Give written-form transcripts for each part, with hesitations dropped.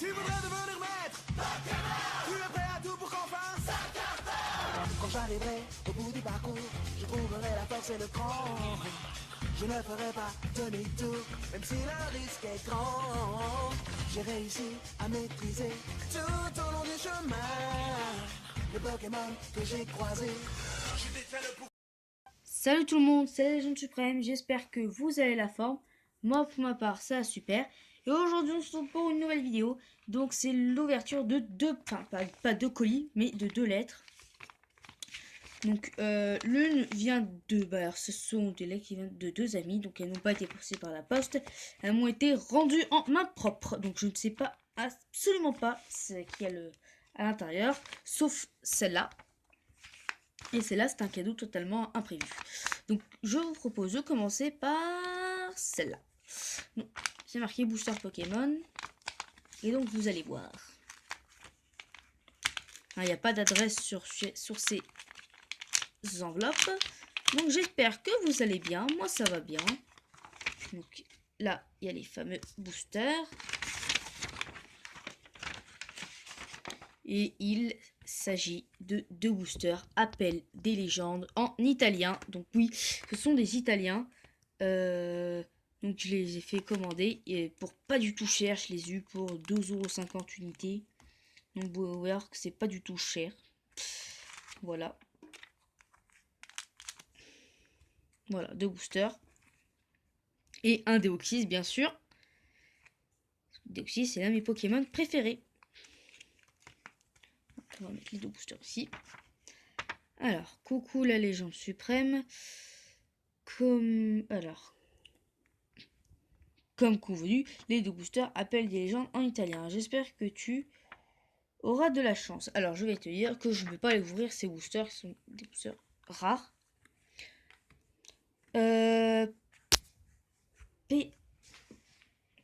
Tu voudrais devenir maître Pokémon. Tu es prêt à tout pour qu'on fasse Quand j'arriverai au bout du parcours, je trouverai la force et le cran. Je ne ferai pas demi-tour, même si le risque est grand. J'ai réussi à maîtriser tout au long du chemin les Pokémon que j'ai croisés. Salut tout le monde, c'est la Légende Suprême, j'espère que vous avez la forme. Moi pour ma part ça va super. Et aujourd'hui on se retrouve pour une nouvelle vidéo. Donc c'est l'ouverture de deux, enfin pas deux colis, mais de deux lettres. Donc l'une vient de, ce sont des lettres qui viennent de deux amis. Donc elles n'ont pas été passées par la poste. Elles m'ont été rendues en main propre. Donc je ne sais pas, absolument pas ce qu'il y a à l'intérieur. Sauf celle-là. Et celle-là, c'est un cadeau totalement imprévu. Donc, je vous propose de commencer par celle-là. C'est marqué Booster Pokémon. Et donc, vous allez voir. Il n'y a pas d'adresse sur ces enveloppes. Donc, j'espère que vous allez bien. Moi, ça va bien. Donc, là, il y a les fameux boosters. Et il s'agit de deux boosters Appel des légendes en italien. Donc oui, ce sont des Italiens. Donc je les ai fait commander et pour pas du tout cher. Je les ai eu pour 2,50 € unités. Donc vous pouvez voir que c'est pas du tout cher. Voilà. Voilà, deux boosters. Et un Deoxys bien sûr. Deoxys c'est l'un de mes Pokémon préférés. On va mettre les deux boosters ici. Alors, coucou la légende suprême. Comme convenu, les deux boosters appellent des légendes en italien. J'espère que tu auras de la chance. Alors, je vais te dire que je ne vais pas les ouvrir, ces boosters, qui sont des boosters rares.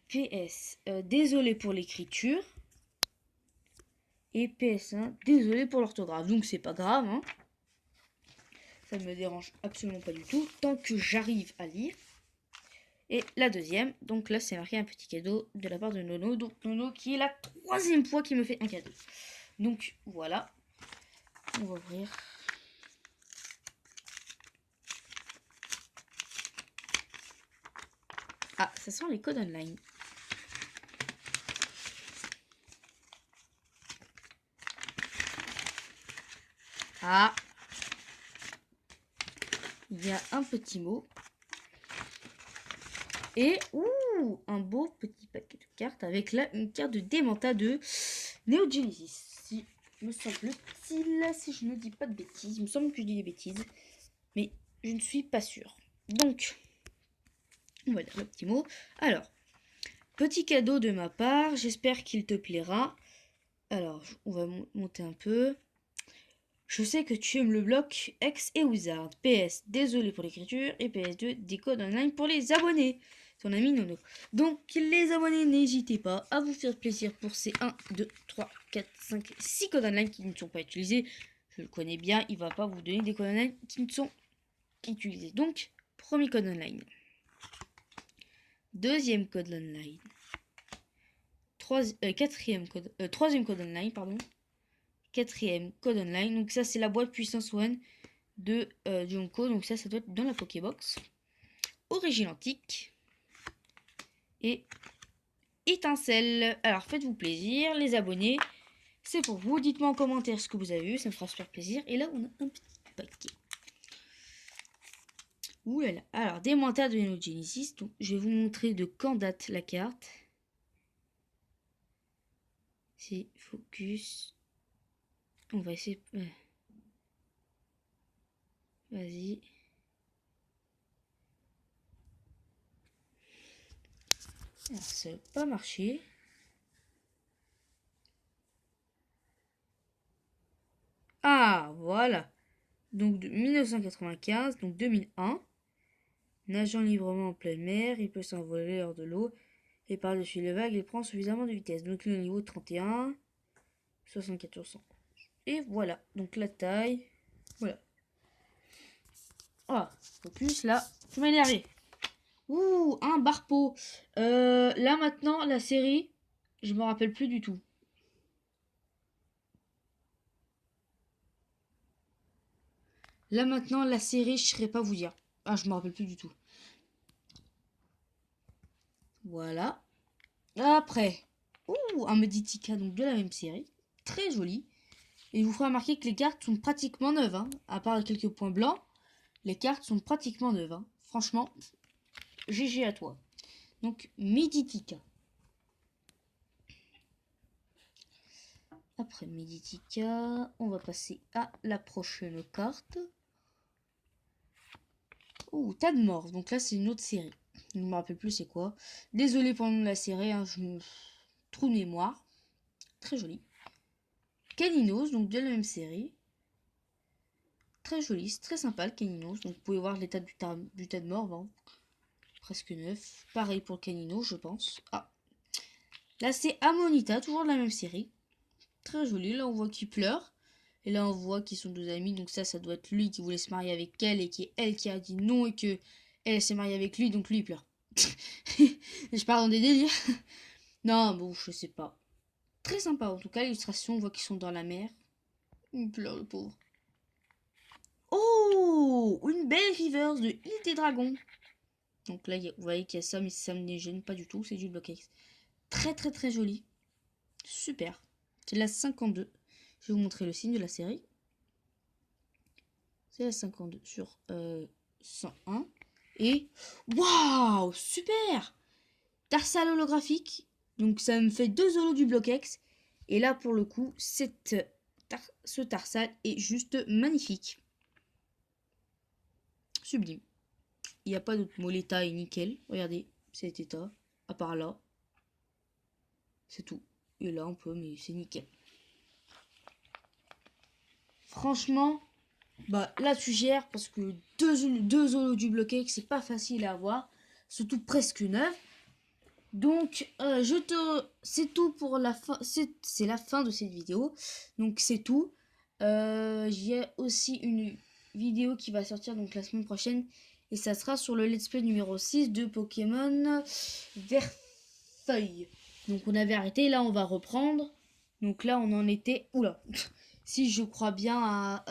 PS, désolé pour l'écriture. Et PS1, désolé pour l'orthographe. Donc, c'est pas grave, hein. Ça ne me dérange absolument pas du tout, tant que j'arrive à lire. Et la deuxième, donc là c'est marqué un petit cadeau de la part de Nono. Donc Nono qui est la troisième fois qu'il me fait un cadeau. Donc voilà. On va ouvrir. Ah, ça sent les codes online. Ah. Il y a un petit mot. Et un beau petit paquet de cartes avec là une carte de Démenta de Neo Genesis. Si me semble-t-il, si je ne dis pas de bêtises, il me semble que je dis des bêtises, mais je ne suis pas sûre. Donc, on va lire le petit mot. Alors, petit cadeau de ma part, j'espère qu'il te plaira. Alors, on va monter un peu. Je sais que tu aimes le bloc X et Wizard. PS, désolé pour l'écriture. Et PS2, des codes online pour les abonnés. Ton ami Nono. Donc, les abonnés, n'hésitez pas à vous faire plaisir pour ces 1, 2, 3, 4, 5, 6 codes online qui ne sont pas utilisés. Je le connais bien, il ne va pas vous donner des codes online qui ne sont utilisés. Donc, premier code online. Deuxième code online. Troisième code online, pardon. Quatrième code online. Donc ça, c'est la boîte puissance 1 de Junko. Donc ça doit être dans la Pokébox. Origine antique. Et étincelle. Alors, faites-vous plaisir, les abonnés. C'est pour vous. Dites-moi en commentaire ce que vous avez vu. Ça me fera super plaisir. Et là, on a un petit paquet. Ouh là là. Alors, Démenta de Neo Genesis. Donc, je vais vous montrer de quand date la carte. C'est focus. On va essayer. Vas-y. Alors, ça n'a pas marché. Ah, voilà. Donc, de 1995, donc 2001. Nageant librement en pleine mer, il peut s'envoler hors de l'eau. Et par-dessus les vagues, il prend suffisamment de vitesse. Donc, le niveau 31. 7400. Et voilà. Donc, la taille. Voilà. Ah, focus, là. Tu m'as énervé. Ouh, un Barpo. Là, maintenant, la série. Je me rappelle plus du tout. Là maintenant, la série, je ne saurais pas vous dire. Ah, je me rappelle plus du tout. Voilà. Après, un Meditica, donc de la même série. Très joli. Et je vous ferai remarquer que les cartes sont pratiquement neuves. Hein. À part quelques points blancs, les cartes sont pratiquement neuves. Hein. Franchement, GG à toi. Donc, Meditica. Après Meditica, on va passer à la prochaine carte. Oh, tas de morts. Donc là, c'est une autre série. Je ne me rappelle plus c'est quoi. Désolé pour le nom de la série. Hein, je me... Trou de mémoire. Très joli. Caninos, donc de la même série. Très joli. C'est très sympa le Caninos. Donc vous pouvez voir l'état du tas de morts. Hein. Presque neuf. Pareil pour le Caninos, je pense. Ah. Là, c'est Amonita. Toujours de la même série. Très joli. Là, on voit qu'il pleure. Et là, on voit qu'ils sont deux amis. Donc ça doit être lui qui voulait se marier avec elle. Et qui est elle qui a dit non. Et que elle s'est mariée avec lui. Donc lui, il pleure. Je pars dans des délires. Non, bon, je sais pas. Très sympa en tout cas. L'illustration, on voit qu'ils sont dans la mer. Il pleure, le pauvre. Oh, une belle Rivers de Île des Dragons. Donc là, vous voyez qu'il y a ça, mais ça ne me gêne pas du tout. C'est du bloc-X. Très, très, très joli. Super. C'est la 52. Je vais vous montrer le signe de la série. C'est la 52 sur 101. Et waouh, super! Tarsal holographique. Donc ça me fait 2 holos du bloc-X. Et là, pour le coup, ce Tarsal est juste magnifique. Sublime. Il n'y a pas d'autre mot. L'état est nickel. Regardez, cet état. À part là. C'est tout. Et là, un peu, mais c'est nickel. Franchement, bah là, tu gères parce que deux holos du bloc-X, c'est pas facile à avoir. Surtout presque neuf. Donc, c'est tout pour la fin. C'est la fin de cette vidéo. Donc, c'est tout. J'ai aussi une vidéo qui va sortir donc la semaine prochaine. Et ça sera sur le let's play numéro 6 de Pokémon Verfeuille. Donc, on avait arrêté. Là, on va reprendre. Donc là, on en était... Oula. Si je crois bien à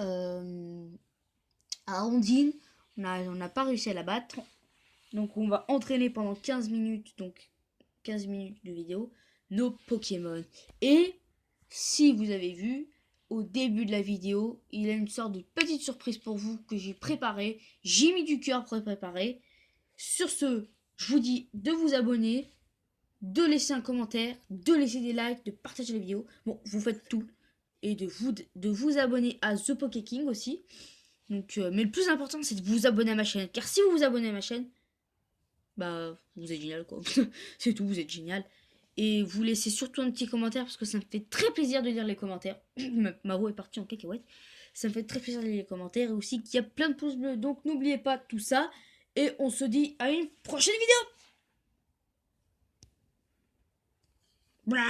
Ondine. On n'a pas réussi à la battre. Donc, on va entraîner pendant 15 minutes. Donc, 15 minutes de vidéo, nos Pokémon. Et si vous avez vu, au début de la vidéo, il y a une sorte de petite surprise pour vous que j'ai préparée. J'ai mis du cœur pour préparer. Sur ce, je vous dis de vous abonner, de laisser un commentaire, de laisser des likes, de partager la vidéo. Bon, vous faites tout. Et de vous abonner à The Poké King aussi. Donc, mais le plus important, c'est de vous abonner à ma chaîne. Car si vous vous abonnez à ma chaîne, bah, vous êtes génial, quoi. C'est tout, vous êtes génial. Et vous laissez surtout un petit commentaire parce que ça me fait très plaisir de lire les commentaires. Ma voix est partie en cacahuète. Ça me fait très plaisir de lire les commentaires et aussi qu'il y a plein de pouces bleus. Donc n'oubliez pas tout ça. Et on se dit à une prochaine vidéo. Blah.